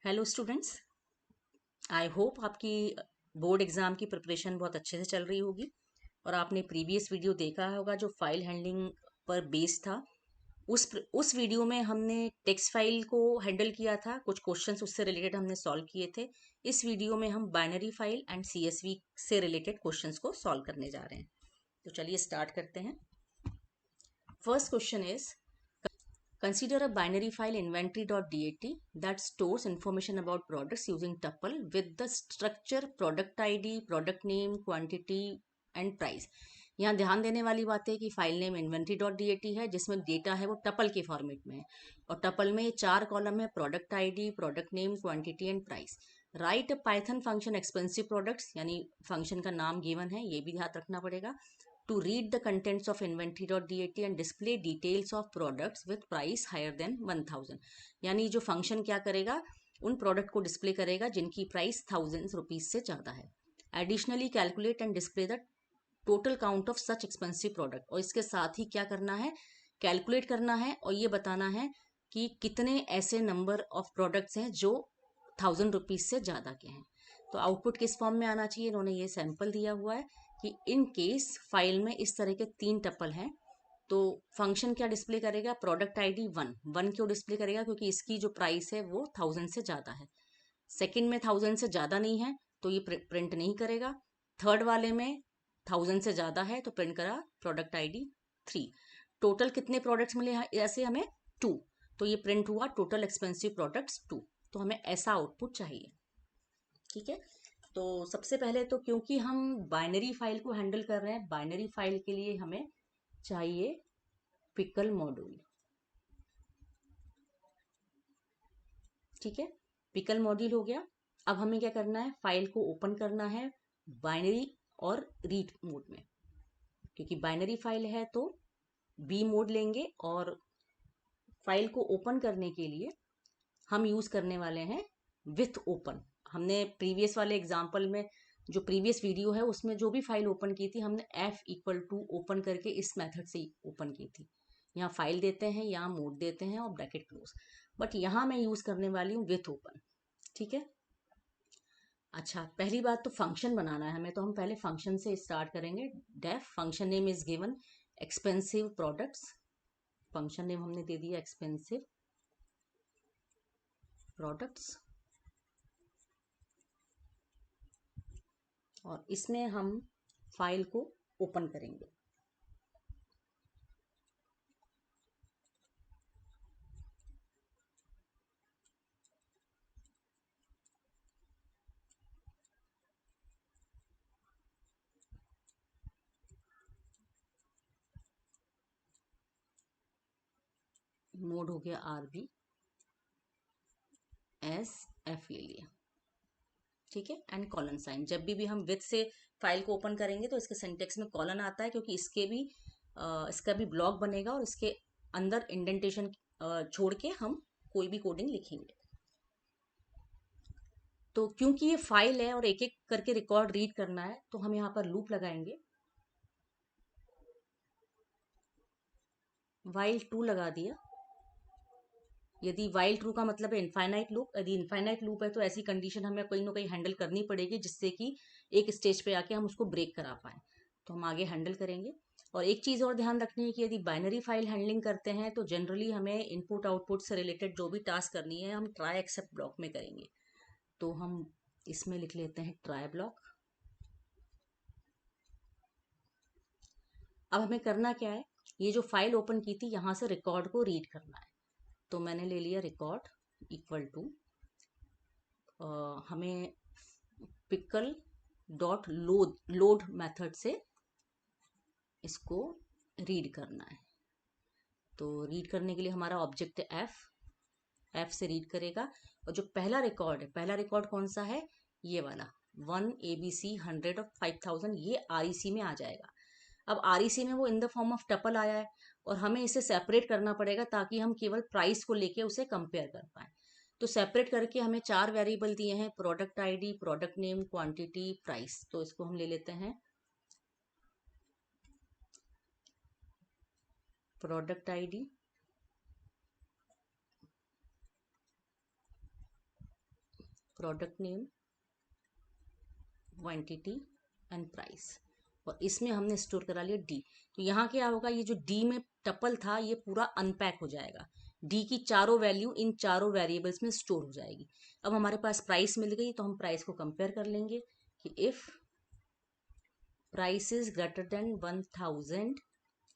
Hello students. I hope आपकी board exam की preparation बहुत अच्छे से चल रही होगी और आपने प्रीवियस वीडियो देखा होगा जो फाइल हैंडलिंग पर बेस्ड था। उस वीडियो में हमने टेक्स्ट फाइल को हैंडल किया था, कुछ क्वेश्चंस उससे रिलेटेड हमने सॉल्व किए थे। इस वीडियो में हम बाइनरी फाइल एंड सीएसवी से रिलेटेड क्वेश्चंस को सॉल्व करने जा रहे हैं। तो चलिए स्टार्ट करते हैं। First question is, consider a binary file inventory.dat that stores information about products using tuple with the structure product ID, product name, quantity and price. यहाँ ध्यान देने वाली बात है कि file name inventory dot D A T है जिसमें data है वो टपल के फॉर्मेट में है और टपल में ये 4 कॉलम है, product ID, product name, quantity and price. Right Python function expensive products, यानी फंक्शन का नाम गिवन है, ये भी ध्यान रखना पड़ेगा। To read the contents of inventory.dat and display details of products with price higher than 1000, यानी जो फंक्शन क्या करेगा, उन प्रोडक्ट को डिस्प्ले करेगा जिनकी प्राइस 1000 रुपीज से ज़्यादा है। Additionally calculate and display the total count of such expensive product, और इसके साथ ही क्या करना है, कैलकुलेट करना है और ये बताना है कि कितने ऐसे नंबर ऑफ प्रोडक्ट्स हैं जो 1000 रुपीज से ज़्यादा के हैं। तो आउटपुट किस फॉर्म में आना चाहिए, इन्होंने ये सैंपल दिया हुआ है कि इन केस फाइल में इस तरह के 3 टपल हैं तो फंक्शन क्या डिस्प्ले करेगा, प्रोडक्ट आईडी 1 क्यों डिस्प्ले करेगा, क्योंकि इसकी जो प्राइस है वो 1000 से ज़्यादा है। सेकंड में 1000 से ज़्यादा नहीं है तो ये प्रिंट नहीं करेगा। थर्ड वाले में 1000 से ज़्यादा है तो प्रिंट करा प्रोडक्ट आईडी 3। टोटल कितने प्रोडक्ट्स मिले ऐसे हमें 2, तो ये प्रिंट हुआ टोटल एक्सपेंसिव प्रोडक्ट्स 2। तो हमें ऐसा आउटपुट चाहिए। ठीक है, तो सबसे पहले तो क्योंकि हम बाइनरी फाइल को हैंडल कर रहे हैं, बाइनरी फाइल के लिए हमें चाहिए पिकल मॉड्यूल। ठीक है, पिकल मॉड्यूल हो गया। अब हमें क्या करना है, फाइल को ओपन करना है बाइनरी और रीड मोड में। क्योंकि बाइनरी फाइल है तो बी मोड लेंगे और फाइल को ओपन करने के लिए हम यूज करने वाले हैं विथ ओपन। हमने प्रीवियस वाले एग्जाम्पल में, जो प्रीवियस वीडियो है उसमें जो भी फाइल ओपन की थी हमने F=टू ओपन करके इस मेथड से ओपन की थी। यहाँ फाइल देते हैं, यहाँ मोड देते हैं और ब्रैकेट क्लोज, बट यहाँ मैं यूज करने वाली हूँ विथ ओपन। ठीक है, अच्छा पहली बात तो फंक्शन बनाना है हमें, तो हम पहले फंक्शन से स्टार्ट करेंगे। Def function name is given expensive products, function name हमने दे दिया एक्सपेंसिव प्रोडक्ट्स और इसमें हम फाइल को ओपन करेंगे। मोड हो गया RB, SF ले लिया। ठीक है, एंड कॉलन साइन। जब भी हम विथ से फाइल को ओपन करेंगे तो इसके सिंटेक्स में कॉलन आता है, क्योंकि इसका भी ब्लॉक बनेगा और इसके अंदर इंडेंटेशन छोड़ के हम कोई भी कोडिंग लिखेंगे। तो क्योंकि ये फाइल है और एक एक करके रिकॉर्ड रीड करना है तो हम यहाँ पर लूप लगाएंगे। वाइल ट्रू लगा दिया। यदि वाइल ट्रू का मतलब है इनफाइनाइट लूप, यदि इनफाइनाइट लूप है तो ऐसी कंडीशन हमें कहीं ना कहीं हैंडल करनी पड़ेगी जिससे कि एक स्टेज पे आके हम उसको ब्रेक करा पाए। तो हम आगे हैंडल करेंगे। और एक चीज़ और ध्यान रखनी है कि यदि बाइनरी फाइल हैंडलिंग करते हैं तो जनरली हमें इनपुट आउटपुट से रिलेटेड जो भी टास्क करनी है हम ट्राई एक्सेप्ट ब्लॉक में करेंगे। तो हम इसमें लिख लेते हैं ट्राई ब्लॉक। अब हमें करना क्या है, ये जो फाइल ओपन की थी यहाँ से रिकॉर्ड को रीड करना है। तो मैंने ले लिया रिकॉर्ड इक्वल टू, हमें पिकल डॉट लोड मेथड से इसको रीड करना है। तो रीड करने के लिए हमारा ऑब्जेक्ट है एफ से रीड करेगा। और जो पहला रिकॉर्ड है, पहला रिकॉर्ड कौन सा है, ये वाला 1 ABC 100 और 5000, ये REC में आ जाएगा। अब REC में वो in the form of tuple आया है और हमें इसे सेपरेट करना पड़ेगा ताकि हम केवल प्राइस को लेके उसे कंपेयर कर पाए। तो सेपरेट करके हमें 4 वेरिएबल दिए हैं, product ID, product name, quantity, price. तो इसको हम ले लेते हैं product ID product name, quantity and price, और इसमें हमने स्टोर करा लिया डी। तो यहाँ क्या होगा, ये जो डी में टपल था ये पूरा अनपैक हो जाएगा, डी की चारों वैल्यू इन चारों वेरिएबल्स में स्टोर हो जाएगी। अब हमारे पास प्राइस मिल गई तो हम प्राइस को कंपेयर कर लेंगे कि if price is greater than 1000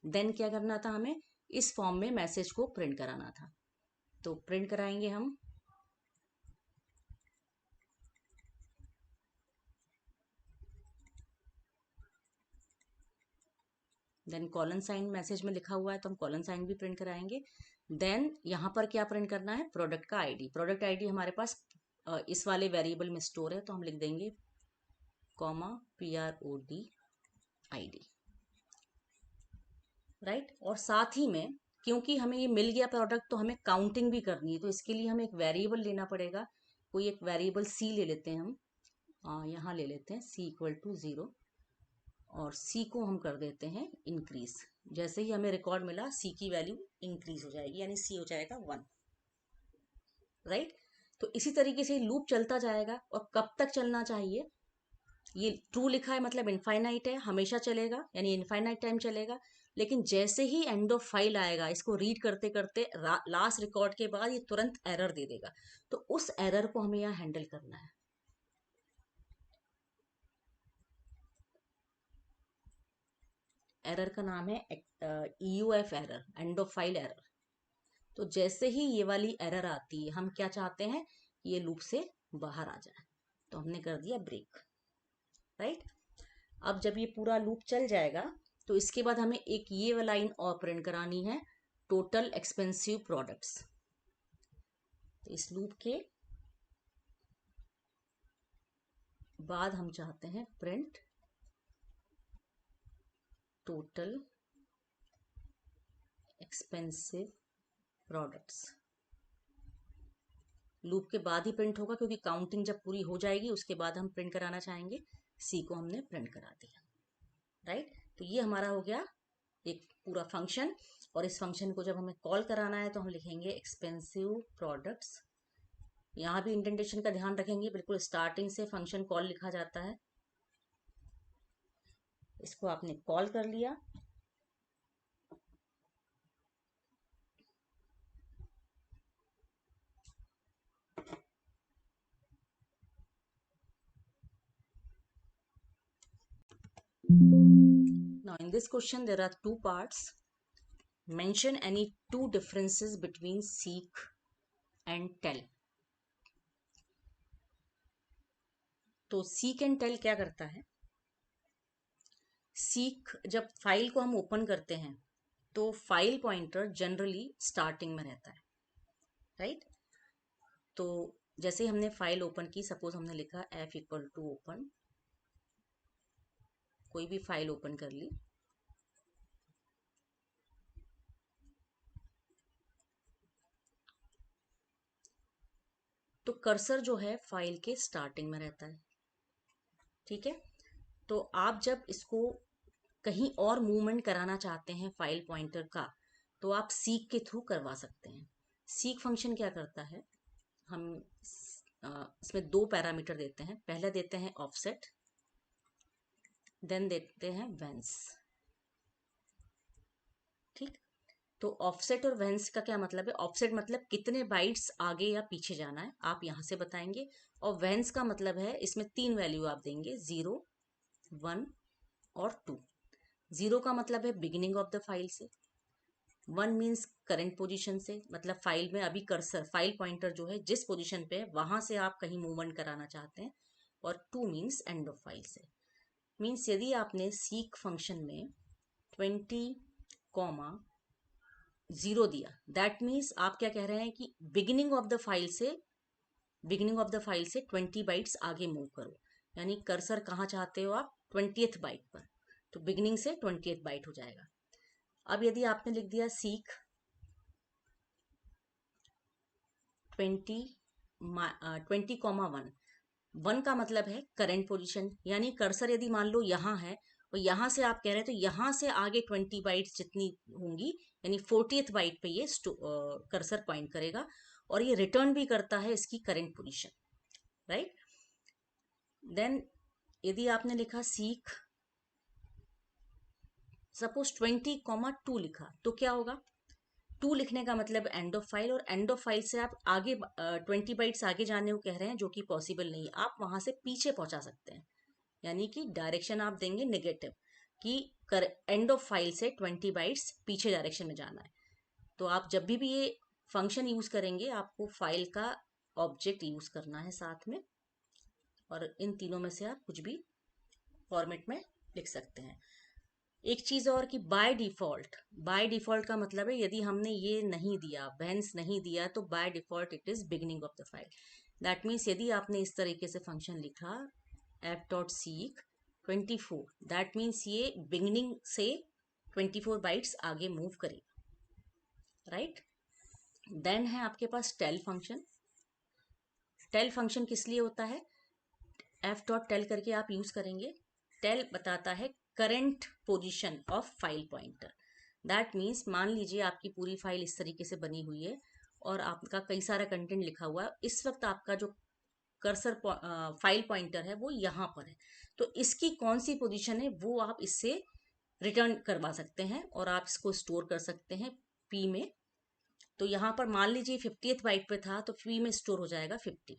then क्या करना था, हमें इस फॉर्म में मैसेज को प्रिंट कराना था। तो प्रिंट कराएंगे हम, देन कॉलन साइन मैसेज में लिखा हुआ है तो हम कॉलन साइन भी प्रिंट कराएंगे। देन यहाँ पर क्या प्रिंट करना है, प्रोडक्ट का आईडी। प्रोडक्ट आईडी हमारे पास इस वाले वेरिएबल में स्टोर है तो हम लिख देंगे कॉमा PROD ID, राइट। और साथ ही में क्योंकि हमें ये मिल गया प्रोडक्ट तो हमें काउंटिंग भी करनी है, तो इसके लिए हमें एक वेरिएबल लेना पड़ेगा। कोई एक वेरिएबल C ले लेते हैं हम, यहाँ ले लेते हैं C = 0 और C को हम कर देते हैं इंक्रीज। जैसे ही हमें रिकॉर्ड मिला C की वैल्यू इंक्रीज हो जाएगी, यानी C हो जाएगा 1, राइट। तो इसी तरीके से लूप चलता जाएगा। और कब तक चलना चाहिए, ये ट्रू लिखा है मतलब इनफाइनाइट है, हमेशा चलेगा यानी इनफाइनाइट टाइम चलेगा। लेकिन जैसे ही एंड ऑफ फाइल आएगा, इसको रीड करते करते लास्ट रिकॉर्ड के बाद ये तुरंत एरर दे देगा, तो उस एरर को हमें यहाँ हैंडल करना है। एरर का नाम है EOF error, end of file error. तो जैसे ही ये वाली एरर आती है, हम क्या चाहते हैं, ये लूप से बाहर आ जाए, तो हमने कर दिया ब्रेक, राइट। अब जब ये पूरा लूप चल जाएगा तो इसके बाद हमें एक ये वाला लाइन और प्रिंट करानी है, टोटल एक्सपेंसिव प्रोडक्ट्स। तो इस लूप के बाद हम चाहते हैं print total expensive products. Loop के बाद ही प्रिंट होगा क्योंकि काउंटिंग जब पूरी हो जाएगी उसके बाद हम प्रिंट कराना चाहेंगे। C को हमने प्रिंट करा दिया, राइट। तो ये हमारा हो गया एक पूरा फंक्शन। और इस फंक्शन को जब हमें कॉल कराना है तो हम लिखेंगे एक्सपेंसिव प्रोडक्ट्स। यहाँ भी इंडेंटेशन का ध्यान रखेंगे, बिल्कुल स्टार्टिंग से फंक्शन कॉल लिखा जाता है। इसको आपने कॉल कर लिया, now in this question there are two parts. Mention any two differences between seek and tell. तो seek and tell क्या करता है, seek जब फाइल को हम ओपन करते हैं तो फाइल पॉइंटर जनरली स्टार्टिंग में रहता है, राइट। तो जैसे हमने फाइल ओपन की, सपोज हमने लिखा F = ओपन, कोई भी फाइल ओपन कर ली, तो कर्सर जो है फाइल के स्टार्टिंग में रहता है, ठीक है। तो आप जब इसको कहीं और मूवमेंट कराना चाहते हैं फाइल पॉइंटर का, तो आप सीक के थ्रू करवा सकते हैं। सीक फंक्शन क्या करता है, हम इसमें दो पैरामीटर देते हैं। पहले देते हैं ऑफसेट, देन देते हैं वेंस, ठीक। तो ऑफसेट और वेंस का क्या मतलब है, ऑफसेट मतलब कितने बाइट्स आगे या पीछे जाना है, आप यहाँ से बताएंगे। और वेंस का मतलब है इसमें 3 वैल्यू आप देंगे, 0, 1 और 2। 0 का मतलब है बिगिनिंग ऑफ द फाइल से, 1 मीन्स करंट पोजीशन से, मतलब फाइल में अभी कर्सर फाइल पॉइंटर जो है जिस पोजीशन पे है वहां से आप कहीं मूवमेंट कराना चाहते हैं। और 2 मीन्स एंड ऑफ फाइल से। मीन्स यदि आपने सीक फंक्शन में 20,0 दिया, दैट मीन्स आप क्या कह रहे हैं कि बिगिनिंग ऑफ द फाइल से 20 बाइट्स आगे मूव करो, यानी कर्सर कहाँ चाहते हो आप, 20th बाइट पर, तो बिगिनिंग से 20th बाइट हो जाएगा। अब यदि आपने लिख दिया सीक 20,1, 1 का मतलब है करंट पोजीशन, यानी कर्सर यदि मान लो यहाँ है और यहाँ से आप कह रहे हैं तो यहाँ से आगे 20 बाइट्स जितनी होंगी, यानी 40th बाइट पे ये कर्सर पॉइंट करेगा और ये रिटर्न भी करता है इसकी करंट पोजीशन। राइट। देन यदि आपने लिखा सीक, सपोज 20,2 लिखा, तो क्या होगा? 2 लिखने का मतलब एंड ऑफ फाइल, और एंड ऑफ फाइल से आप आगे 20 बाइट्स आगे जाने को कह रहे हैं, जो कि पॉसिबल नहीं है। आप वहां से पीछे पहुंचा सकते हैं, यानी कि डायरेक्शन आप देंगे नेगेटिव, कि एंड ऑफ फाइल से 20 बाइट्स पीछे डायरेक्शन में जाना है। तो आप जब भी ये फंक्शन यूज करेंगे, आपको फाइल का ऑब्जेक्ट यूज करना है साथ में, और इन तीनों में से आप कुछ भी फॉर्मेट में लिख सकते हैं। एक चीज और कि बाय डिफॉल्ट का मतलब है यदि हमने ये नहीं दिया, वेंस नहीं दिया, तो by default it is beginning of the file. That means यदि आपने इस तरीके से फंक्शन लिखा f.seek 24, दैट मीन्स ये बिगिनिंग से 24 बाइट्स आगे मूव करेगा, राइट। देन है आपके पास टेल फंक्शन। टेल फंक्शन किस लिए होता है? f.tel करके आप यूज करेंगे। टेल बताता है current position of file pointer. That means मान लीजिए आपकी पूरी फाइल इस तरीके से बनी हुई है और आपका कई सारा कंटेंट लिखा हुआ है, इस वक्त आपका जो कर्सर फाइल पॉइंटर है वो यहाँ पर है, तो इसकी कौन सी पोजीशन है वो आप इससे रिटर्न करवा सकते हैं, और आप इसको स्टोर कर सकते हैं पी में। तो यहाँ पर मान लीजिए 50th बाइट पे था, तो पी में स्टोर हो जाएगा 50,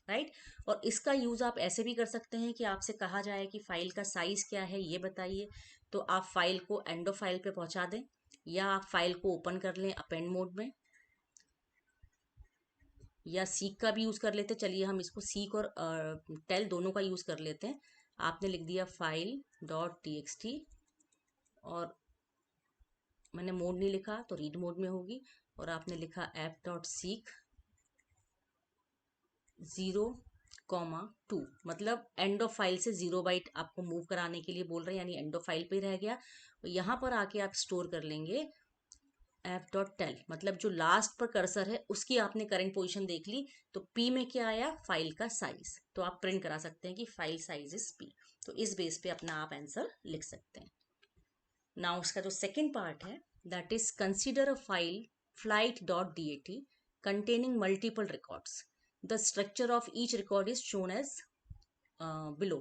राइट। और इसका यूज आप ऐसे भी कर सकते हैं कि आपसे कहा जाए कि फाइल का साइज क्या है ये बताइए, तो आप फाइल को एंड ऑफ फाइल पे पहुंचा दें, या आप फाइल को ओपन कर लें अपेंड मोड में, या सीक का भी यूज कर लेते हैं। चलिए हम इसको सीक और टेल दोनों का यूज कर लेते हैं। आपने लिख दिया फाइल डॉट टीएक्सटी, और मैंने मोड नहीं लिखा तो रीड मोड में होगी, और आपने लिखा f.seek 0,2, मतलब एंड ऑफ फाइल से 0 बाइट आपको मूव कराने के लिए बोल रहे हैं, यानी एंड ऑफ फाइल पे रह गया। और यहाँ पर आके आप स्टोर कर लेंगे f.tel, मतलब जो लास्ट पर कर्सर है उसकी आपने करंट पोजीशन देख ली, तो p में क्या आया? फाइल का साइज। तो आप प्रिंट करा सकते हैं कि फाइल साइज इज p। तो इस बेस पे अपना आप आंसर लिख सकते हैं। नाउ उसका जो सेकेंड पार्ट है, that is consider a file flight.dat containing multiple records. The structure of each record is shown as below.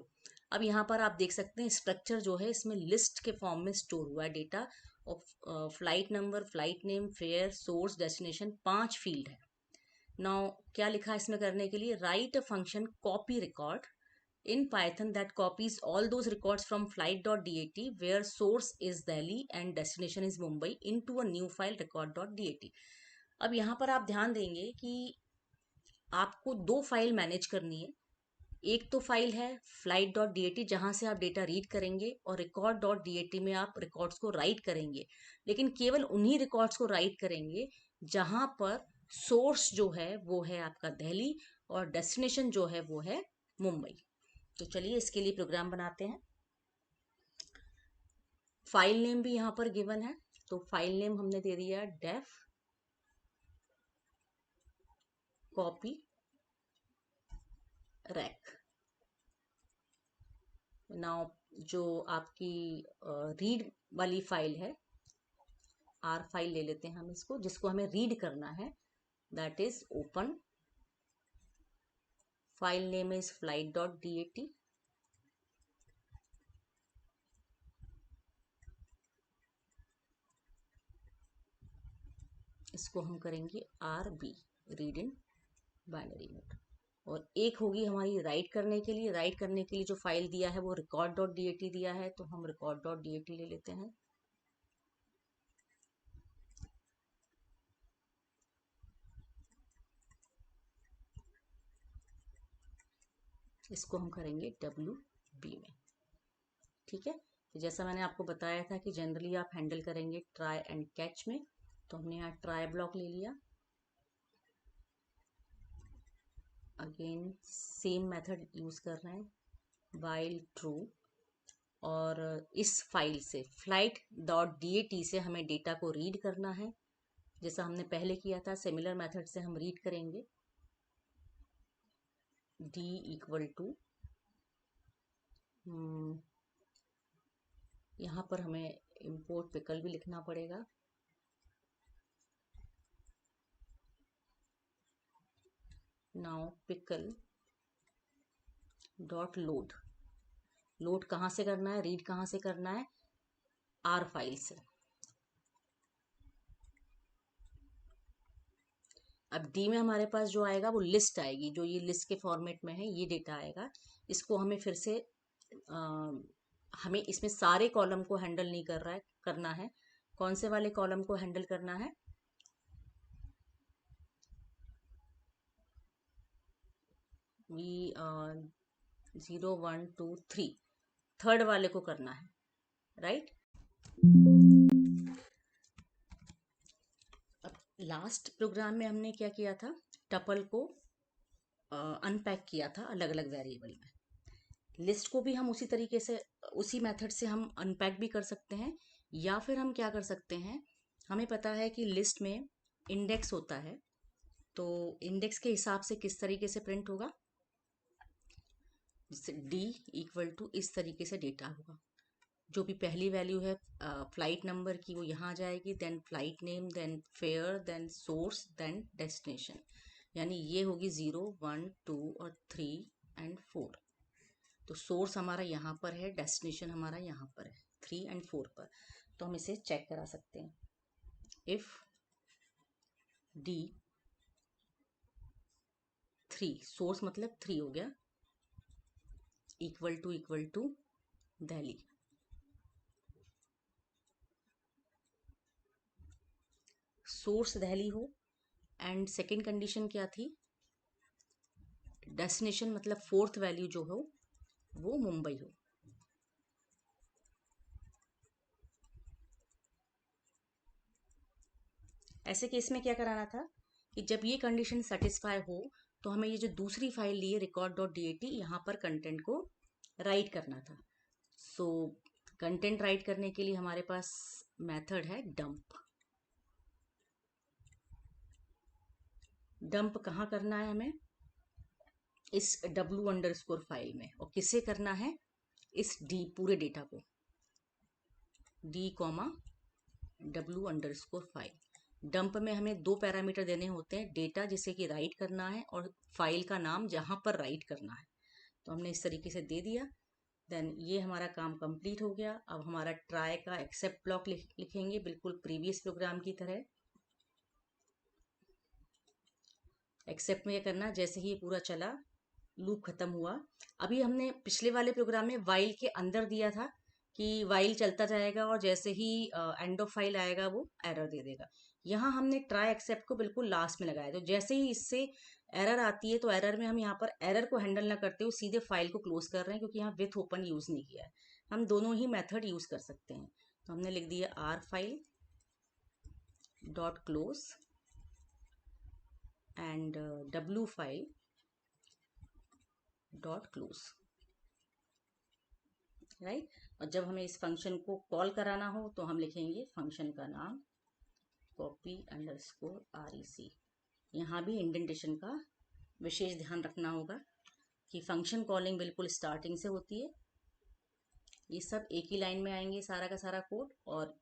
अब यहाँ पर आप देख सकते हैं स्ट्रक्चर जो है इसमें लिस्ट के फॉर्म में स्टोर हुआ है डेटा, और flight number, flight name, fair, source, destination, 5 field है। नाउ क्या लिखा है इसमें करने के लिए? Right a function copy record in Python that copies all those records from flight.dat where source is Delhi and destination is Mumbai into a new file record.dat. अब यहाँ पर आप ध्यान देंगे कि आपको 2 फाइल मैनेज करनी है। एक तो फाइल है flight.dat जहाँ से आप डेटा रीड करेंगे, और record.dat में आप रिकॉर्ड्स को राइट करेंगे, लेकिन केवल उन्हीं रिकॉर्ड्स को राइट करेंगे जहाँ पर सोर्स जो है वो है आपका दिल्ली, और डेस्टिनेशन जो है वो है मुंबई। तो चलिए इसके लिए प्रोग्राम बनाते हैं। फाइल नेम भी यहाँ पर गिवन है, तो फाइल नेम हमने दे दिया डेफ कॉपी रैक। नाउ जो आपकी रीड वाली फाइल है, आर फाइल ले लेते हैं हम इसको, जिसको हमें रीड करना है, that is open. File name is flight.dat, इसको हम करेंगे RB, read in binary mode. और एक होगी हमारी राइट करने के लिए। राइट करने के लिए जो फाइल दिया है वो record.dat दिया है, तो हम record.dat ले लेते हैं। इसको हम करेंगे WB में, ठीक है। तो जैसा मैंने आपको बताया था कि जनरली आप हैंडल करेंगे ट्राई एंड कैच में, तो हमने यहाँ ट्राई ब्लॉक ले लिया। अगेन सेम मेथड यूज कर रहे हैं, वाइल ट्रू, और इस फाइल से flight.dat से हमें डेटा को रीड करना है, जैसा हमने पहले किया था। सिमिलर मेथड से हम रीड करेंगे d इक्वल टू, यहाँ पर हमें इंपोर्ट पिकल भी लिखना पड़ेगा, now pickle dot load, load कहाँ से करना है, रीड कहाँ से करना है, आर फाइल से। अब डी में हमारे पास जो आएगा वो लिस्ट आएगी, जो ये लिस्ट के फॉर्मेट में है, ये डेटा आएगा। इसको हमें फिर से हमें इसमें सारे कॉलम को हैंडल नहीं करना है। कौन से वाले कॉलम को हैंडल करना है, वी 0 1 2 3, थर्ड वाले को करना है, राइट। अब लास्ट प्रोग्राम में हमने क्या किया था, टपल को अनपैक किया था अलग अलग वेरिएबल में। लिस्ट को भी हम उसी तरीके से, उसी मेथड से हम अनपैक भी कर सकते हैं, या फिर हम क्या कर सकते हैं, हमें पता है कि लिस्ट में इंडेक्स होता है, तो इंडेक्स के हिसाब से किस तरीके से प्रिंट होगा, डी इक्वल टू इस तरीके से डेटा होगा। जो भी पहली वैल्यू है फ्लाइट नंबर की, वो यहाँ जाएगी, then flight name, then fare, then source, then destination. यानी ये होगी 0 1 2 और 3 एंड 4। तो सोर्स हमारा यहाँ पर है, डेस्टिनेशन हमारा यहाँ पर है 3 एंड 4 पर। तो हम इसे चेक करा सकते हैं, इफ डी 3, सोर्स मतलब 3 हो गया, equal to Delhi, source Delhi हो, एंड सेकेंड कंडीशन क्या थी, डेस्टिनेशन मतलब फोर्थ वैल्यू जो हो वो मुंबई हो। ऐसे केस में क्या कराना था कि जब ये कंडीशन सेटिस्फाई हो तो हमें ये जो दूसरी फाइल ली है record.dat, यहाँ पर कंटेंट को राइट करना था। सो कंटेंट राइट करने के लिए हमारे पास मेथड है डंप। डंप कहाँ करना है हमें, इस w_underscore फाइल में, और किसे करना है, इस डी पूरे डेटा को, D comma w_underscore file. Dump में हमें दो पैरामीटर देने होते हैं, डेटा जिसे कि राइट करना है और फाइल का नाम जहाँ पर राइट करना है। तो हमने इस तरीके से दे दिया, देन ये हमारा काम कंप्लीट हो गया। अब हमारा ट्राई का एक्सेप्ट ब्लॉक लिखेंगे बिल्कुल प्रीवियस प्रोग्राम की तरह। एक्सेप्ट में ये करना, जैसे ही ये पूरा चला, लूप खत्म हुआ। अभी हमने पिछले वाले प्रोग्राम में वाइल के अंदर दिया था कि वाइल चलता जाएगा और जैसे ही एंड ऑफ फाइल आएगा वो एरर दे देगा। यहाँ हमने ट्राई एक्सेप्ट को बिल्कुल लास्ट में लगाया, तो जैसे ही इससे एरर आती है तो एरर में हम यहाँ पर एरर को हैंडल ना करते हुए सीधे फाइल को क्लोज कर रहे हैं, क्योंकि यहाँ विथ ओपन यूज नहीं किया है। हम दोनों ही मेथड यूज कर सकते हैं। तो हमने लिख दिया are file dot close and w file dot close, right. और जब हमें इस फंक्शन को कॉल कराना हो तो हम लिखेंगे फंक्शन का नाम copy_rec। यहाँ भी इंडेंटेशन का विशेष ध्यान रखना होगा कि फंक्शन कॉलिंग बिल्कुल स्टार्टिंग से होती है। ये सब एक ही लाइन में आएंगे सारा का सारा कोड, और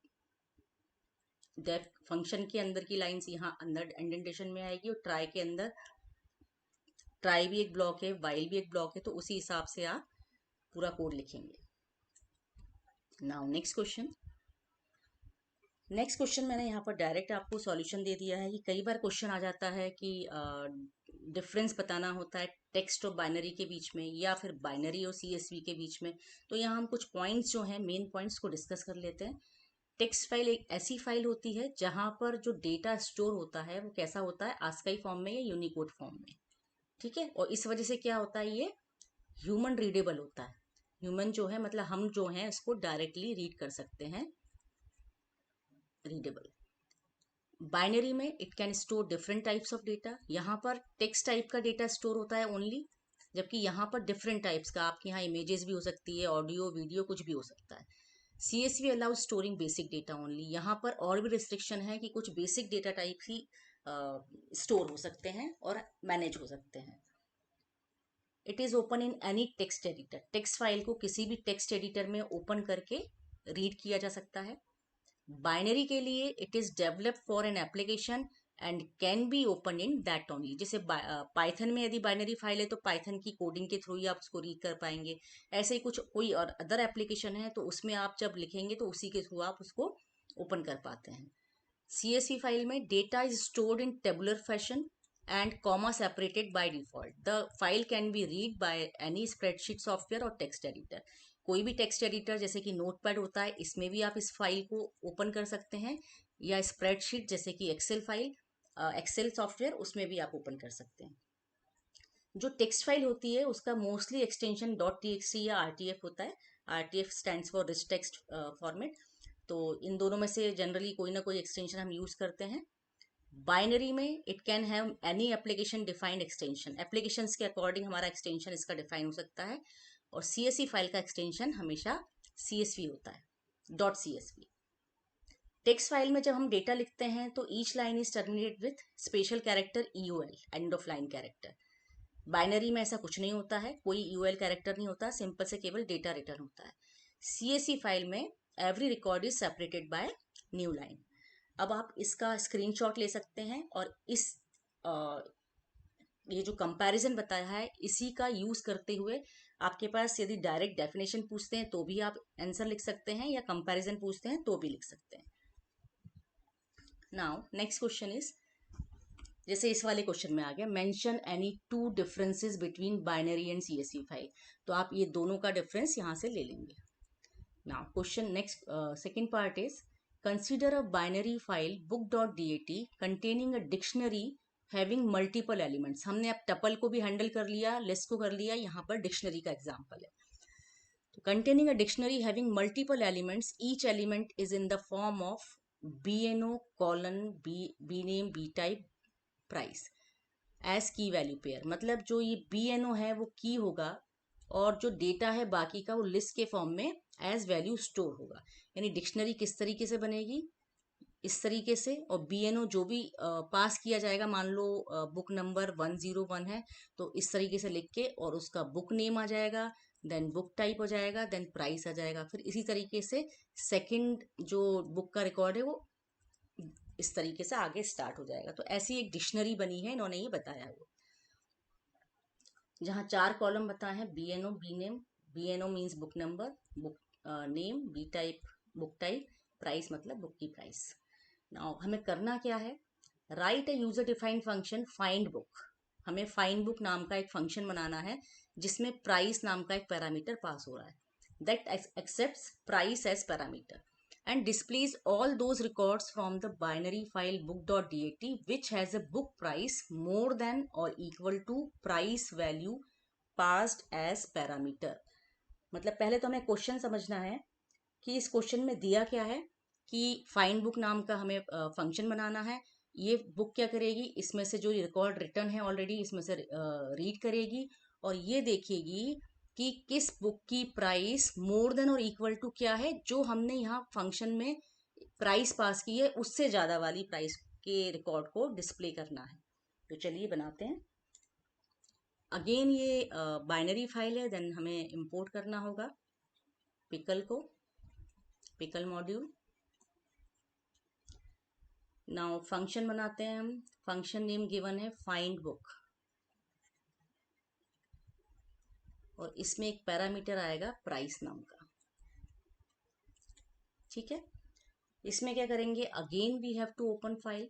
डेफ फंक्शन के अंदर की लाइंस यहाँ अंदर इंडेंटेशन में आएगी, और ट्राई के अंदर ट्राई भी एक ब्लॉक है, वाइल भी एक ब्लॉक है, तो उसी हिसाब से आप पूरा कोड लिखेंगे। नाउ नेक्स्ट क्वेश्चन मैंने यहाँ पर डायरेक्ट आपको सॉल्यूशन दे दिया है कि कई बार क्वेश्चन आ जाता है कि डिफरेंस बताना होता है टेक्स्ट और बाइनरी के बीच में, या फिर बाइनरी और CSV के बीच में। तो यहाँ हम कुछ पॉइंट्स जो हैं, मेन पॉइंट्स को डिस्कस कर लेते हैं। टेक्स्ट फाइल एक ऐसी फाइल होती है जहाँ पर जो डेटा स्टोर होता है वो कैसा होता है, आस्काई फॉर्म में या यूनिकोड फॉर्म में, ठीक है। और इस वजह से क्या होता है, ये ह्यूमन रीडेबल होता है। ह्यूमन जो है मतलब हम जो हैं इसको डायरेक्टली रीड कर सकते हैं, रीडेबल। बाइनरी में it can store different types of data. यहाँ पर टेक्स्ट टाइप का डेटा स्टोर होता है ओनली, जबकि यहाँ पर डिफरेंट टाइप्स का, आपके यहाँ इमेजेस भी हो सकती है, ऑडियो वीडियो कुछ भी हो सकता है। CSV allows storing basic data only. यहाँ पर और भी रिस्ट्रिक्शन है कि कुछ बेसिक डेटा टाइप ही स्टोर हो सकते हैं और मैनेज हो सकते हैं। It is open in any text editor. Text file को किसी भी टेक्स्ट एडिटर में ओपन करके रीड किया जा सकता है। बाइनरी के लिए it is developed for an application and can be open in that only. जैसे पाइथन में यदि बाइनरी फाइल है तो पाइथन की कोडिंग के थ्रू ही आप उसको रीड कर पाएंगे। ऐसे ही कुछ कोई और अदर एप्लीकेशन है तो उसमें आप जब लिखेंगे तो उसी के थ्रू आप उसको ओपन कर पाते हैं। CSV फाइल में data is stored in tabular fashion and comma separated by default. The file can be read by any spreadsheet software और टेक्स्ट एडिटर। कोई भी टेक्स्ट एडिटर जैसे कि नोटपैड होता है, इसमें भी आप इस फाइल को ओपन कर सकते हैं, या स्प्रेडशीट जैसे कि एक्सेल फाइल, एक्सेल सॉफ्टवेयर, उसमें भी आप ओपन कर सकते हैं। जो टेक्स्ट फाइल होती है उसका मोस्टली एक्सटेंशन .txt या RTF होता है। RTF stands for rich text format. तो इन दोनों में से जनरली कोई ना कोई एक्सटेंशन हम यूज करते हैं। बाइनरी में it can have any application defined extension. Applications के अकॉर्डिंग हमारा एक्सटेंशन इसका डिफाइन हो सकता है। और CSV फाइल का एक्सटेंशन हमेशा CSV होता है, .CSV। टेक्स्ट फाइल में जब हम डेटा लिखते हैं तो each line is terminated with special character EOL, end of line character. Binary में ऐसा कुछ नहीं होता है, कोई EOL कैरेक्टर नहीं होता, सिंपल से केवल डेटा रिटर्न होता है। CSV फाइल में every record is separated by new line. अब आप इसका स्क्रीनशॉट ले सकते हैं और इस ये जो कंपैरिजन बताया है इसी का यूज करते हुए आपके पास यदि डायरेक्ट डेफिनेशन पूछते हैं तो भी आप आंसर लिख सकते हैं, या कंपैरिजन पूछते हैं तो भी लिख सकते हैं। नाउ नेक्स्ट क्वेश्चन इज, जैसे इस वाले क्वेश्चन में आ गया, mention any 2 differences between binary and CSV file. तो आप ये दोनों का डिफरेंस यहाँ से ले लेंगे। Now question next second part is, consider a binary file book.dat containing a dictionary having multiple elements। हमने अब टपल को भी हैंडल कर लिया, लिस्ट को कर लिया, यहाँ पर डिक्शनरी का एग्जाम्पल है। तो containing a dictionary having multiple elements, each element is in the form of BNO colon bname btype price as की वैल्यू पेयर। मतलब जो ये BNO है वो की होगा और जो डेटा है बाकी का वो लिस्ट के फॉर्म में एज वैल्यू स्टोर होगा। यानी डिक्शनरी किस तरीके से बनेगी, इस तरीके से, और BNO जो भी पास किया जाएगा, मान लो बुक नंबर 101 है तो इस तरीके से लिख के, और उसका बुक नेम आ जाएगा, देन बुक टाइप हो जाएगा, देन प्राइस आ जाएगा। फिर इसी तरीके से सेकंड जो बुक का रिकॉर्ड है वो इस तरीके से आगे स्टार्ट हो जाएगा। तो ऐसी एक डिक्शनरी बनी है, इन्होंने ये बताया हुआ, जहाँ 4 कॉलम बताए हैं, BNO B name, BNO means book number, book name, B type book type, price मतलब बुक की प्राइस। नाउ हमें करना क्या है, write a user defined function find book. हमें फाइंड बुक नाम का एक फंक्शन बनाना है जिसमें प्राइस नाम का एक पैरामीटर पास हो रहा है, that accepts price as parameter and displays all those records from the binary file book.dat which has a book price more than or equal to price value passed as parameter। मतलब पहले तो हमें question समझना है कि इस question में दिया क्या है, कि फाइंड बुक नाम का हमें फंक्शन बनाना है। ये बुक क्या करेगी, इसमें से जो रिकॉर्ड रिटर्न है ऑलरेडी इसमें से रीड करेगी और ये देखेगी कि किस बुक की प्राइस मोर देन और इक्वल टू क्या है, जो हमने यहाँ फंक्शन में प्राइस पास की है उससे ज़्यादा वाली प्राइस के रिकॉर्ड को डिस्प्ले करना है। तो चलिए बनाते हैं। अगेन ये बाइनरी फाइल है, देन हमें इंपोर्ट करना होगा पिकल को, पिकल मॉड्यूल। नाउ फंक्शन बनाते हैं हम, फंक्शन नेम गिवन है फाइंड बुक, और इसमें एक पैरामीटर आएगा प्राइस नाम का। ठीक है, इसमें क्या करेंगे, again we have to open file.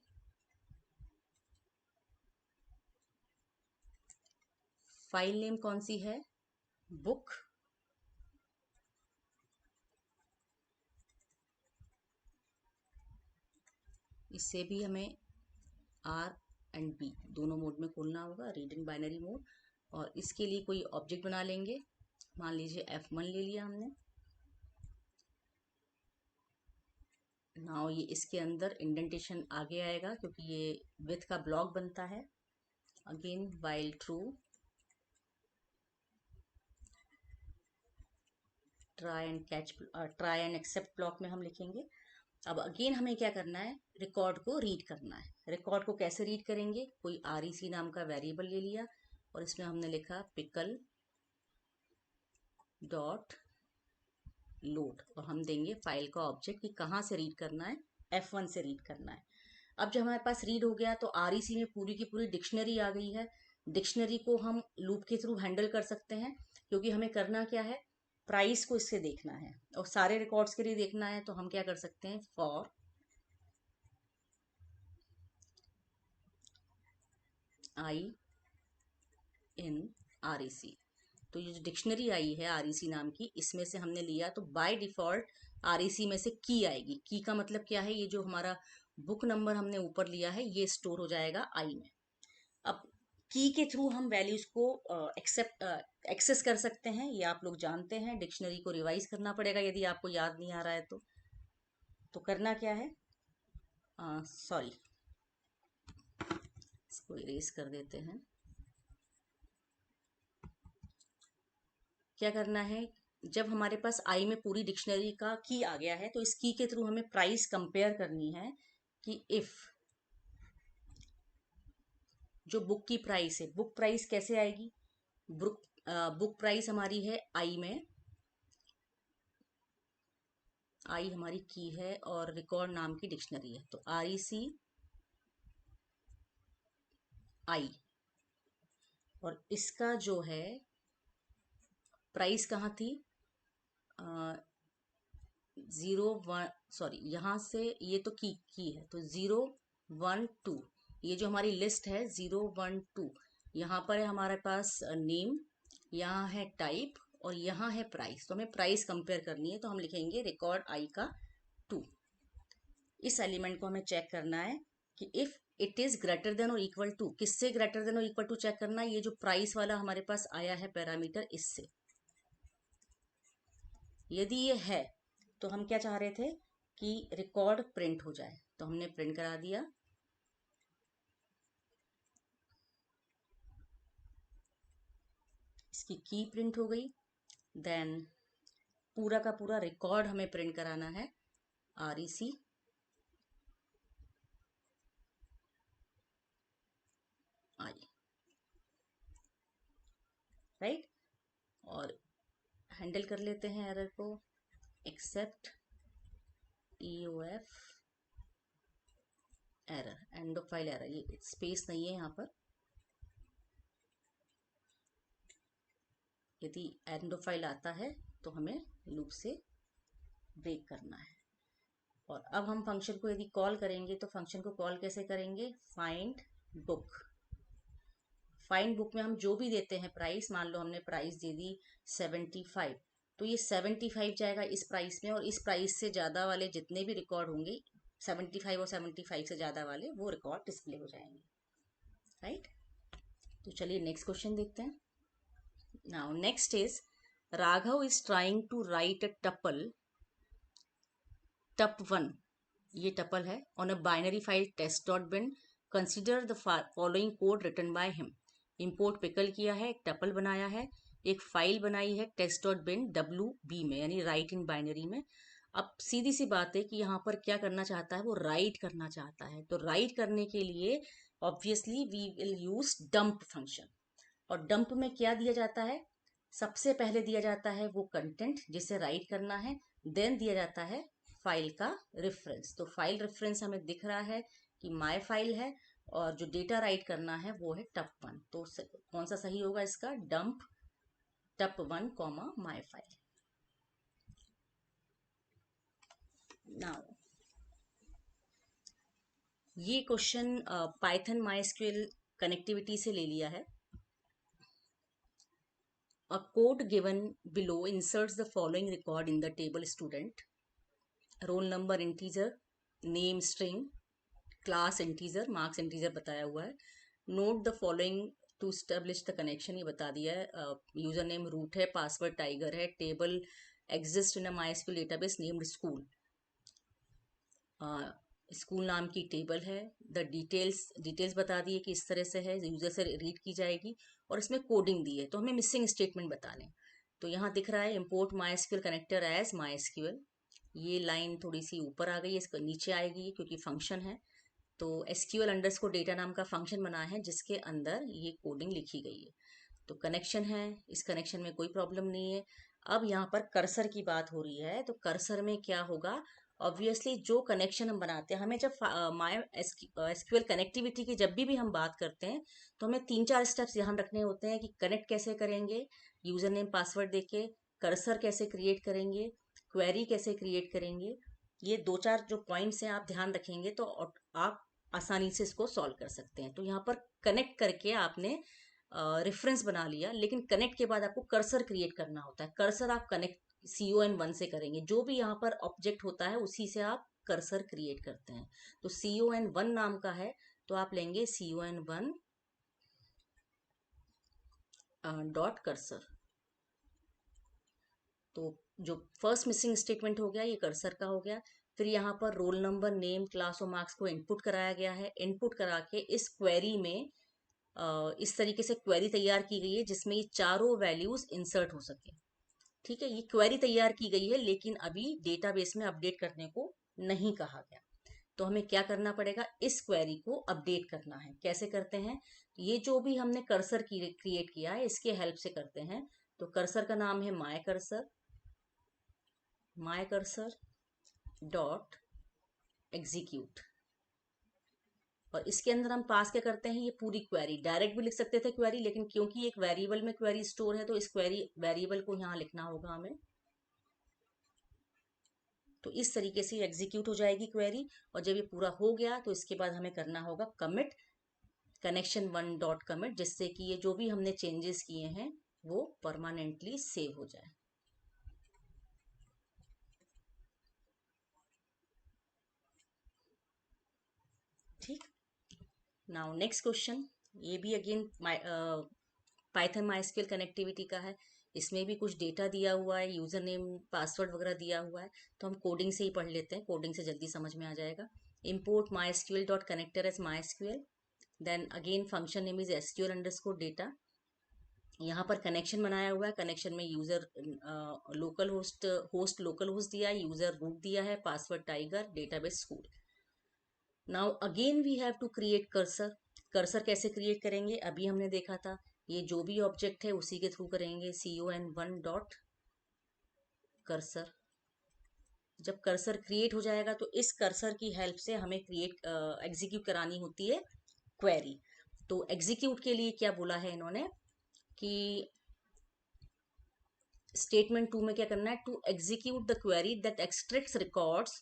File name कौन सी है, बुक। इससे भी हमें R&B दोनों मोड में खोलना होगा, रीड इन बाइनरी मोड। और इसके लिए कोई ऑब्जेक्ट बना लेंगे, मान लीजिए F1 ले लिया हमने। नाउ ये इसके अंदर इंडेंटेशन आगे आएगा क्योंकि ये विथ का ब्लॉक बनता है। Again while true, try and except block में हम लिखेंगे। अब अगेन हमें क्या करना है, रिकॉर्ड को रीड करना है। रिकॉर्ड को कैसे रीड करेंगे, कोई REC नाम का वेरिएबल ले लिया और इसमें हमने लिखा पिकल डॉट लोड, और हम देंगे फाइल का ऑब्जेक्ट कि कहाँ से रीड करना है, F1 से रीड करना है। अब जब हमारे पास रीड हो गया तो आरईसी में पूरी की पूरी डिक्शनरी आ गई है। डिक्शनरी को हम लूप के थ्रू हैंडल कर सकते हैं, क्योंकि हमें करना क्या है, प्राइस को इससे देखना है और सारे रिकॉर्ड्स के लिए देखना है। तो हम क्या कर सकते हैं, फॉर आई इन आरईसी। तो ये जो डिक्शनरी आई है आरईसी नाम की, इसमें से हमने लिया, तो बाय डिफॉल्ट आरईसी में से की आएगी। की का मतलब क्या है, ये जो हमारा बुक नंबर हमने ऊपर लिया है ये स्टोर हो जाएगा आई में। अब की के थ्रू हम वैल्यूज को एक्सेस कर सकते हैं, ये आप लोग जानते हैं। डिक्शनरी को रिवाइज करना पड़ेगा यदि आपको याद नहीं आ रहा है तो करना क्या है, सॉरी इसको इरेज कर देते हैं। क्या करना है, जब हमारे पास आई में पूरी डिक्शनरी का की आ गया है तो इस की के थ्रू हमें प्राइस कंपेयर करनी है कि इफ जो बुक की प्राइस है, बुक प्राइस कैसे आएगी, बुक बुक प्राइस हमारी है आई में, आई हमारी की है और रिकॉर्ड नाम की डिक्शनरी है। तो आर ई सी आई, और इसका जो है प्राइस कहाँ थी, 0 1, सॉरी यहाँ से ये तो की है, तो 0 1 2, ये जो हमारी लिस्ट है 0 1 2, यहाँ पर है हमारे पास नेम, यहाँ है टाइप और यहाँ है प्राइस। तो हमें प्राइस कंपेयर करनी है, तो हम लिखेंगे रिकॉर्ड आई का 2। इस एलिमेंट को हमें चेक करना है कि if it is greater then और इक्वल टू, किससे ग्रेटर देन और इक्वल टू चेक करना है, ये जो प्राइस वाला हमारे पास आया है पैरामीटर, इससे। यदि ये है तो हम क्या चाह रहे थे कि रिकॉर्ड प्रिंट हो जाए, तो हमने प्रिंट करा दिया। इसकी की प्रिंट हो गई। देन पूरा का पूरा रिकॉर्ड हमें प्रिंट कराना है, R E C I, right. और हैंडल कर लेते हैं एरर को, except E O F error, end of file error, ये स्पेस नहीं है यहाँ पर। यदि एंड ऑफ फाइल आता है तो हमें लूप से ब्रेक करना है। और अब हम फंक्शन को यदि कॉल करेंगे तो फंक्शन को कॉल कैसे करेंगे, फाइंड बुक। फाइंड बुक में हम जो भी देते हैं प्राइस, मान लो हमने प्राइस दे दी 75, तो ये 75 जाएगा इस प्राइस में, और इस प्राइस से ज़्यादा वाले जितने भी रिकॉर्ड होंगे 75 और 75 से ज़्यादा वाले, वो रिकॉर्ड डिस्प्ले हो जाएंगे, राइट। तो चलिए नेक्स्ट क्वेश्चन देखते हैं। Now next is Raghav is trying to write a tuple tup1, ये टपल है, on a binary file test.bin, consider the following code written by him. Import pickle किया है, एक टपल बनाया है, एक फाइल बनाई है test.bin WB में, यानी राइट इन बाइनरी में। अब सीधी सी बात है कि यहाँ पर क्या करना चाहता है, वो राइट करना चाहता है। तो राइट करने के लिए obviously we will use dump function. और डंप में क्या दिया जाता है, सबसे पहले दिया जाता है वो कंटेंट जिसे राइट करना है, देन दिया जाता है फाइल का रेफरेंस। तो फाइल रेफरेंस हमें दिख रहा है कि माय फाइल है, और जो डेटा राइट करना है वो है टप1। तो कौन सा सही होगा इसका, डंप टप1 कॉमा माय फाइल। नाउ ये क्वेश्चन पाइथन माइस्क्यूएल कनेक्टिविटी से ले लिया है। A code given below inserts the following record in the table student, roll number integer, name string, class integer, marks integer बताया हुआ है। Note the following to establish the connection, ये बता दिया है। यूजर नेम रूट है, password tiger है, table exist in a MySQL database named school, school नाम की टेबल है। द डिटेल्स बता दिए कि इस तरह से है, यूजर से रीड की जाएगी, और इसमें कोडिंग दी है। तो हमें मिसिंग स्टेटमेंट बताने, तो यहाँ दिख रहा है import MySQL connector as MySQL, ये लाइन थोड़ी सी ऊपर आ गई है, इसको नीचे आएगी क्योंकि फंक्शन है। तो एसक्यूएल अंडरस्कोर डेटा नाम का फंक्शन बना है जिसके अंदर ये कोडिंग लिखी गई है। तो कनेक्शन है, इस कनेक्शन में कोई प्रॉब्लम नहीं है। अब यहाँ पर कर्सर की बात हो रही है, तो कर्सर में क्या होगा, ऑब्वियसली जो कनेक्शन हम बनाते हैं, हमें जब माय एसक्यूएल कनेक्टिविटी की जब भी हम बात करते हैं तो हमें 3-4 स्टेप्स ध्यान रखने होते हैं कि कनेक्ट कैसे करेंगे, यूजर नेम पासवर्ड देके, कर्सर कैसे क्रिएट करेंगे, क्वेरी कैसे क्रिएट करेंगे। ये 2-4 जो पॉइंट्स हैं आप ध्यान रखेंगे तो आप आसानी से इसको सॉल्व कर सकते हैं। तो यहाँ पर कनेक्ट करके आपने रेफरेंस बना लिया, लेकिन कनेक्ट के बाद आपको कर्सर क्रिएट करना होता है। कर्सर आप कनेक्ट CON1 से करेंगे, जो भी यहाँ पर ऑब्जेक्ट होता है उसी से आप कर्सर क्रिएट करते हैं। तो CON1 नाम का है तो आप लेंगे CON1 डॉट कर्सर। तो जो फर्स्ट मिसिंग स्टेटमेंट हो गया ये कर्सर का हो गया। फिर यहाँ पर रोल नंबर, नेम, क्लास और मार्क्स को इनपुट कराया गया है। इनपुट करा के इस क्वेरी में इस तरीके से क्वेरी तैयार की गई है जिसमें ये चारों वैल्यूज इंसर्ट हो सके। ठीक है, ये क्वेरी तैयार की गई है लेकिन अभी डेटाबेस में अपडेट करने को नहीं कहा गया। तो हमें क्या करना पड़ेगा, इस क्वेरी को अपडेट करना है। कैसे करते हैं, ये जो भी हमने कर्सर क्रिएट किया है इसके हेल्प से करते हैं। तो कर्सर का नाम है माय कर्सर डॉट एग्जीक्यूट, और इसके अंदर हम पास क्या करते हैं, ये पूरी क्वेरी। डायरेक्ट भी लिख सकते थे क्वेरी, लेकिन क्योंकि एक वेरिएबल में क्वेरी स्टोर है तो इस क्वेरी वेरिएबल को यहाँ लिखना होगा हमें। तो इस तरीके से एग्जीक्यूट हो जाएगी क्वेरी। और जब ये पूरा हो गया तो इसके बाद हमें करना होगा कमिट, connection1 डॉट कमिट, जिससे कि ये जो भी हमने चेंजेस किए हैं वो परमानेंटली सेव हो जाए। ठीक, नाउ नेक्स्ट क्वेश्चन, ये भी अगेन पाइथन माइस्क्यूएल कनेक्टिविटी का है। इसमें भी कुछ डेटा दिया हुआ है, यूजर नेम पासवर्ड वगैरह दिया हुआ है। तो हम कोडिंग से ही पढ़ लेते हैं, कोडिंग से जल्दी समझ में आ जाएगा। import mysql dot connector as mysql, then again function name is sql underscore data. यहाँ पर कनेक्शन बनाया हुआ है, कनेक्शन में user local host local host दिया है, यूजर रूट दिया है, password tiger, database school. Now again we have to create cursor. Cursor कैसे क्रिएट करेंगे, अभी हमने देखा था, ये जो भी ऑब्जेक्ट है उसी के थ्रू करेंगे। CON1 dot cursor. जब कर्सर क्रिएट हो जाएगा तो इस कर्सर की हेल्प से हमें एग्जीक्यूट करानी होती है क्वेरी। तो एग्जीक्यूट के लिए क्या बोला है इन्होंने कि स्टेटमेंट 2 में क्या करना है, to execute the query that extracts records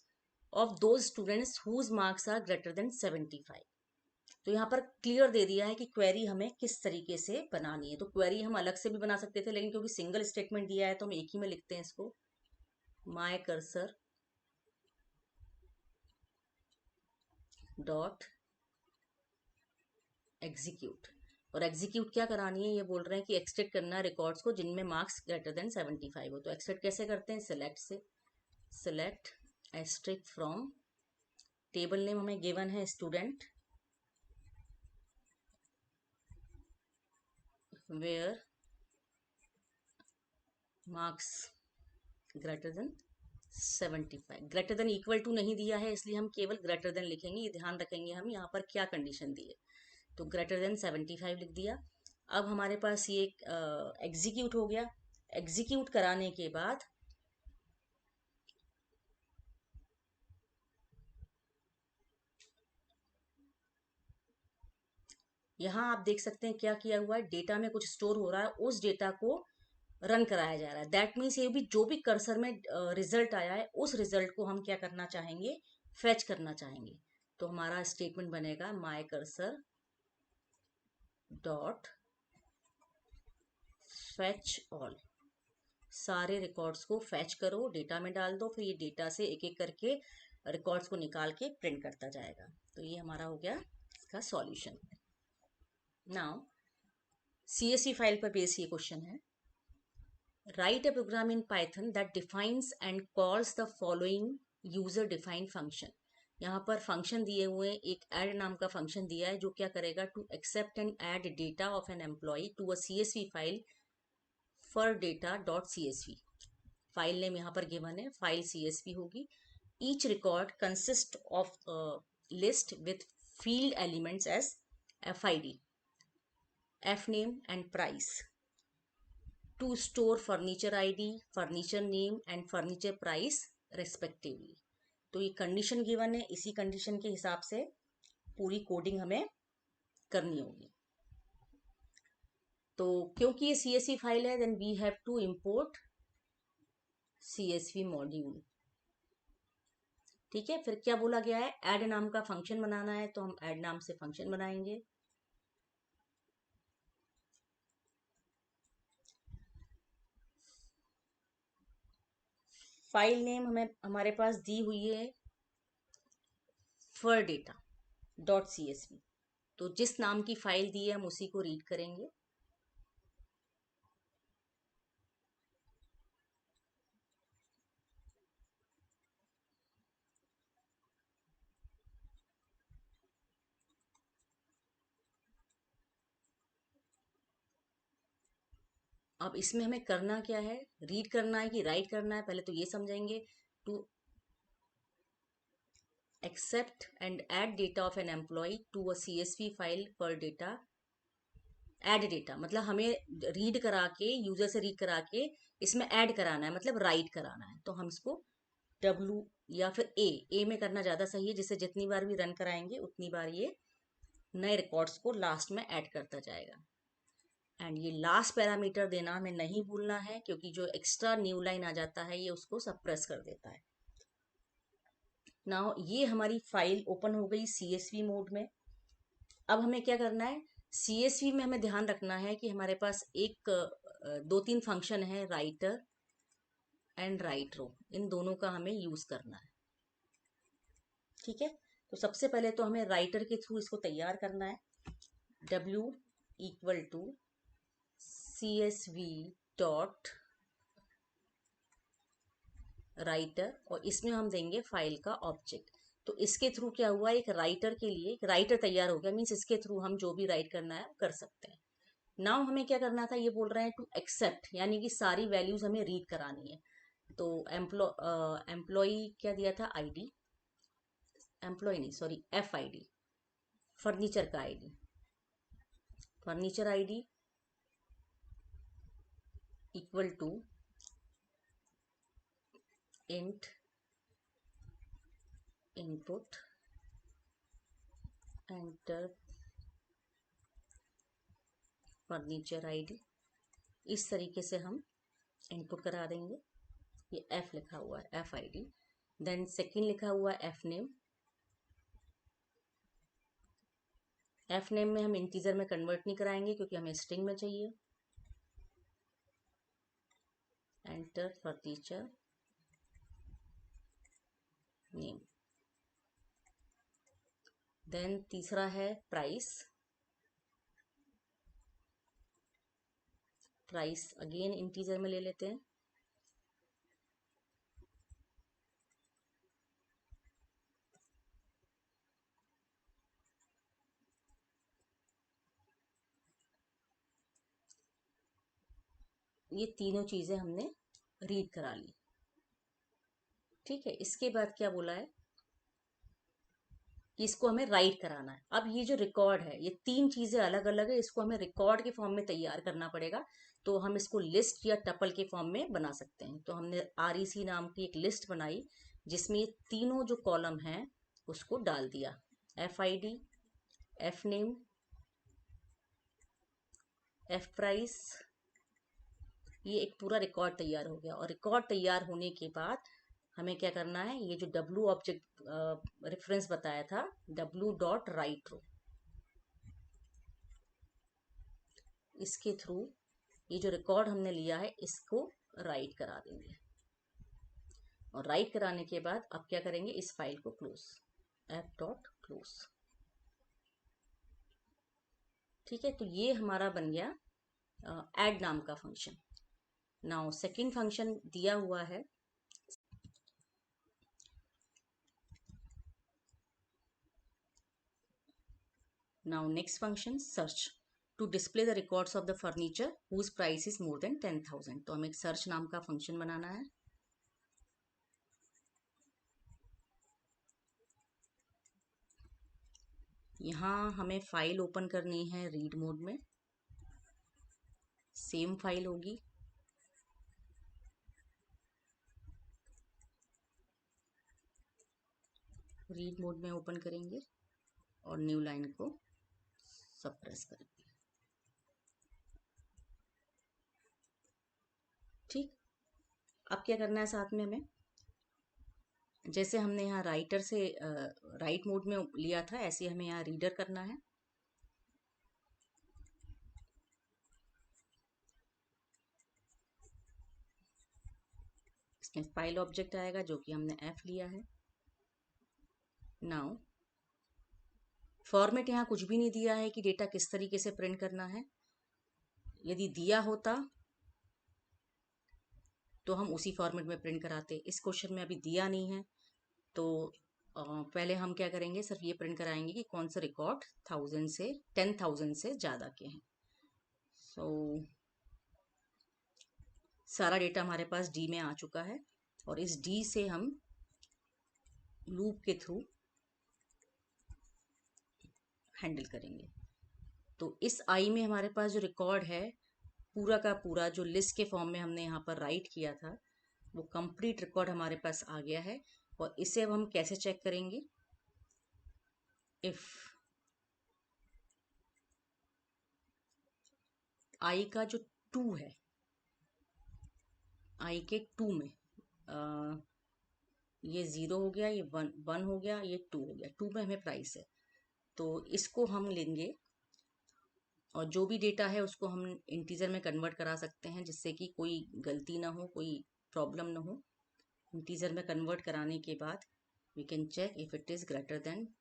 of those students whose marks are greater than 75। तो यहाँ पर क्लियर दे दिया है कि क्वेरी हमें किस तरीके से बनानी है। तो क्वेरी हम अलग से भी बना सकते थे, लेकिन क्योंकि सिंगल स्टेटमेंट दिया है तो हम एक ही में लिखते हैं इसको, माय कर्सर डॉट एग्जीक्यूट। और एग्जीक्यूट क्या करानी है, ये बोल रहे हैं कि एक्सट्रैक्ट करना है रिकॉर्ड्स को जिनमें मार्क्स ग्रेटर देन 75 हो। तो एक्सट्रैक्ट कैसे करते हैं, सिलेक्ट से, select extract from, table name हमें गिवन है student, where marks greater than 75। Greater than equal to नहीं दिया है इसलिए हम केवल ग्रेटर देन लिखेंगे। ये ध्यान रखेंगे हम यहाँ पर क्या कंडीशन दी है। तो ग्रेटर देन 75 लिख दिया। अब हमारे पास ये एग्जीक्यूट हो गया। एग्जीक्यूट कराने के बाद यहाँ आप देख सकते हैं क्या किया हुआ है, डेटा में कुछ स्टोर हो रहा है, उस डेटा को रन कराया जा रहा है। दैट मीन्स ये भी जो भी कर्सर में रिजल्ट आया है उस रिजल्ट को हम क्या करना चाहेंगे, फेच करना चाहेंगे। तो हमारा स्टेटमेंट बनेगा my cursor dot fetch all. सारे रिकॉर्ड्स को फेच करो, डेटा में डाल दो, फिर ये डेटा से एक एक करके रिकॉर्ड्स को निकाल के प्रिंट करता जाएगा। तो ये हमारा हो गया इसका सॉल्यूशन। नाउ CSV फाइल पर बेस ये क्वेश्चन है, write a program in Python that defines and calls the following user defined function. यहाँ पर फंक्शन दिए हुए, एक ऐड नाम का फंक्शन दिया है जो क्या करेगा, to accept and add data of an employee to a CSV file for data dot CSV। File name यहाँ पर गिवन है, फाइल CSV होगी। Each record consist of list with field elements as FID, FNAME and price to store furniture ID, furniture name and furniture price respectively. तो ये condition given है, इसी condition के हिसाब से पूरी कोडिंग हमें करनी होगी। तो क्योंकि ये CSV फाइल है, then we have to import CSV module. ठीक है, फिर क्या बोला गया है, ऐड नाम का फंक्शन बनाना है, तो हम ऐड नाम से फंक्शन बनाएंगे। फाइल नेम हमें हमारे पास दी हुई है फॉर डेटा .csv। तो जिस नाम की फाइल दी है हम उसी को रीड करेंगे। अब इसमें हमें करना क्या है, रीड करना है कि राइट करना है, पहले तो ये समझेंगे। To accept and add data of an employee to a CSV file पर डेटा। ऐड डेटा मतलब हमें रीड करा के, यूजर से रीड करा के इसमें ऐड कराना है, मतलब राइट कराना है। तो हम इसको W या फिर ए में करना ज़्यादा सही है, जिससे जितनी बार भी रन कराएंगे उतनी बार ये नए रिकॉर्ड्स को लास्ट में ऐड करता जाएगा। एंड ये लास्ट पैरामीटर देना हमें नहीं भूलना है, क्योंकि जो एक्स्ट्रा न्यू लाइन आ जाता है ये उसको सप्रेस कर देता है। नाउ ये हमारी फाइल ओपन हो गई CSV मोड में। अब हमें क्या करना है, CSV में हमें ध्यान रखना है कि हमारे पास एक 2-3 फंक्शन है, राइटर एंड राइट रो, इन दोनों का हमें यूज करना है। ठीक है, तो सबसे पहले तो हमें राइटर के थ्रू इसको तैयार करना है। W equal to CSV dot writer, और इसमें हम देंगे फाइल का ऑब्जेक्ट। तो इसके थ्रू क्या हुआ, एक राइटर के लिए एक राइटर तैयार हो गया, मीन्स इसके थ्रू हम जो भी राइट करना है कर सकते हैं। नाउ हमें क्या करना था, ये बोल रहे हैं टू एक्सेप्ट, यानी कि सारी वैल्यूज हमें रीड करानी है। तो एम्प्लॉय क्या दिया था, ID, एम्प्लॉय नहीं सॉरी FID, फर्नीचर का ID, furniture ID equal to int input enter furniture ID। इस तरीके से हम इनपुट करा देंगे। ये F लिखा हुआ है, FID। देन सेकंड लिखा हुआ है F नेम। F नेम में हम इंटीजर में कन्वर्ट नहीं कराएंगे, क्योंकि हमें स्ट्रिंग में चाहिए। Enter furniture name. देन तीसरा है प्राइस। प्राइस अगेन इंटीजर में ले लेते हैं। ये तीनों चीजें हमने रीड करा ली। ठीक है, इसके बाद क्या बोला है कि इसको हमें राइट कराना है। अब ये जो रिकॉर्ड है, ये तीन चीजें अलग अलग है, इसको हमें रिकॉर्ड के फॉर्म में तैयार करना पड़ेगा। तो हम इसको लिस्ट या टपल के फॉर्म में बना सकते हैं। तो हमने REC नाम की एक लिस्ट बनाई, जिसमें ये तीनों जो कॉलम हैं उसको डाल दिया। FID, F name, F price, ये एक पूरा रिकॉर्ड तैयार हो गया। और रिकॉर्ड तैयार होने के बाद हमें क्या करना है, ये जो W ऑब्जेक्ट रेफरेंस बताया था, W डॉट राइट रो, इसके थ्रू ये जो रिकॉर्ड हमने लिया है इसको राइट करा देंगे। और राइट कराने के बाद अब क्या करेंगे, इस फाइल को क्लोज, F डॉट क्लोज। ठीक है, तो ये हमारा बन गया ऐड नाम का फंक्शन। नाउ सेकंड फंक्शन दिया हुआ है, now next function search to display the records of the furniture whose price is more than 10,000। तो हमें एक search नाम का फंक्शन बनाना है। यहाँ हमें फाइल ओपन करनी है रीड मोड में, सेम फाइल होगी। रीड मोड में ओपन करेंगे और न्यू लाइन को सप्रेस करेंगे। ठीक, अब क्या करना है साथ में हमें, जैसे हमने यहाँ राइटर से राइट मोड में लिया था, ऐसे हमें यहाँ रीडर करना है। इसमें फाइल ऑब्जेक्ट आएगा जो कि हमने एफ लिया है। नाउ फॉर्मेट यहाँ कुछ भी नहीं दिया है कि डेटा किस तरीके से प्रिंट करना है। यदि दिया होता तो हम उसी फॉर्मेट में प्रिंट कराते। इस क्वेश्चन में अभी दिया नहीं है, तो पहले हम क्या करेंगे, सिर्फ ये प्रिंट कराएंगे कि कौन सा रिकॉर्ड 10,000 से ज़्यादा के हैं। सो सारा डेटा हमारे पास डी में आ चुका है और इस डी से हम लूप के थ्रू हैंडल करेंगे। तो इस आई में हमारे पास जो रिकॉर्ड है पूरा का पूरा, जो लिस्ट के फॉर्म में हमने यहाँ पर राइट किया था, वो कंप्लीट रिकॉर्ड हमारे पास आ गया है। और इसे अब हम कैसे चेक करेंगे, इफ आई का जो 2 है, आई के 2 में ये 0 हो गया, ये 1 हो गया, ये 2 हो गया, 2 में हमें प्राइस है, तो इसको हम लेंगे और जो भी डेटा है उसको हम इंटीजर में कन्वर्ट करा सकते हैं, जिससे कि कोई गलती ना हो, कोई प्रॉब्लम ना हो। इंटीजर में कन्वर्ट कराने के बाद we can check if it is greater than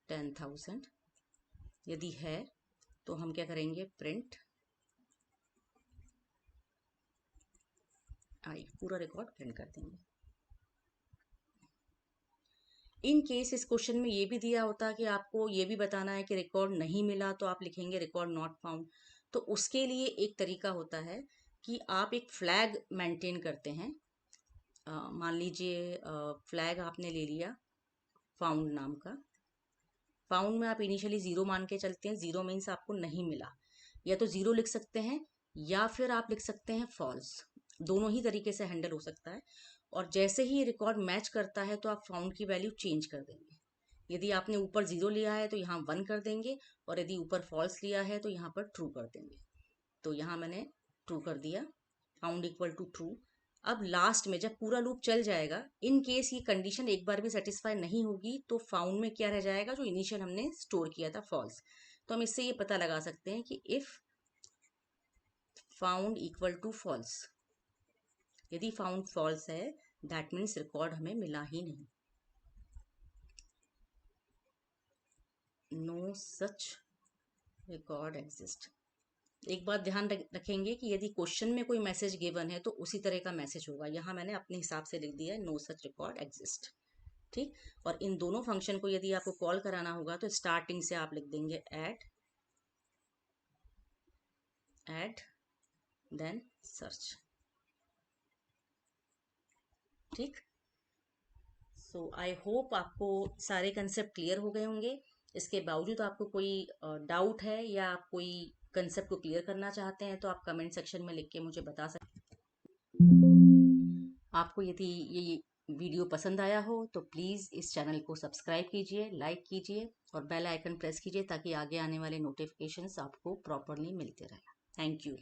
10,000। यदि है तो हम क्या करेंगे, प्रिंट आई, पूरा रिकॉर्ड प्रिंट कर देंगे। इन केस इस क्वेश्चन में ये भी दिया होता कि आपको ये भी बताना है कि रिकॉर्ड नहीं मिला, तो आप लिखेंगे रिकॉर्ड नॉट फाउंड। तो उसके लिए एक तरीका होता है कि आप एक फ्लैग मेंटेन करते हैं। मान लीजिए फ्लैग आपने ले लिया फाउंड नाम का। फाउंड में आप इनिशियली 0 मान के चलते हैं, 0 मीन्स आपको नहीं मिला, या तो 0 लिख सकते हैं या फिर आप लिख सकते हैं फॉल्स, दोनों ही तरीके से हैंडल हो सकता है। और जैसे ही रिकॉर्ड मैच करता है तो आप फाउंड की वैल्यू चेंज कर देंगे। यदि आपने ऊपर 0 लिया है तो यहाँ 1 कर देंगे, और यदि ऊपर फॉल्स लिया है तो यहाँ पर ट्रू कर देंगे। तो यहाँ मैंने ट्रू कर दिया, फाउंड इक्वल टू ट्रू। अब लास्ट में जब पूरा लूप चल जाएगा, इन केस ये कंडीशन एक बार भी सेटिस्फाई नहीं होगी, तो फाउंड में क्या रह जाएगा, जो इनिशियल हमने स्टोर किया था फॉल्स। तो हम इससे ये पता लगा सकते हैं कि if found equal to false, यदि फाउंड फॉल्स है दैट मीन्स रिकॉर्ड हमें मिला ही नहीं। No such record exist. एक बात ध्यान रखेंगे कि यदि क्वेश्चन में कोई मैसेज गिवन है तो उसी तरह का मैसेज होगा। यहाँ मैंने अपने हिसाब से लिख दिया है नो सच रिकॉर्ड एग्जिस्ट। ठीक, और इन दोनों फंक्शन को यदि आपको कॉल कराना होगा तो स्टार्टिंग से आप लिख देंगे ऐड देन सर्च। ठीक, सो आई होप आपको सारे कंसेप्ट क्लियर हो गए होंगे। इसके बावजूद आपको कोई डाउट है या आप कोई कंसेप्ट को क्लियर करना चाहते हैं तो आप कमेंट सेक्शन में लिख के मुझे बता सकते हैं। आपको यदि ये वीडियो पसंद आया हो तो प्लीज़ इस चैनल को सब्सक्राइब कीजिए, लाइक कीजिए और बेल आइकन प्रेस कीजिए, ताकि आगे आने वाले नोटिफिकेशंस आपको प्रॉपरली मिलते रहें। Thank you.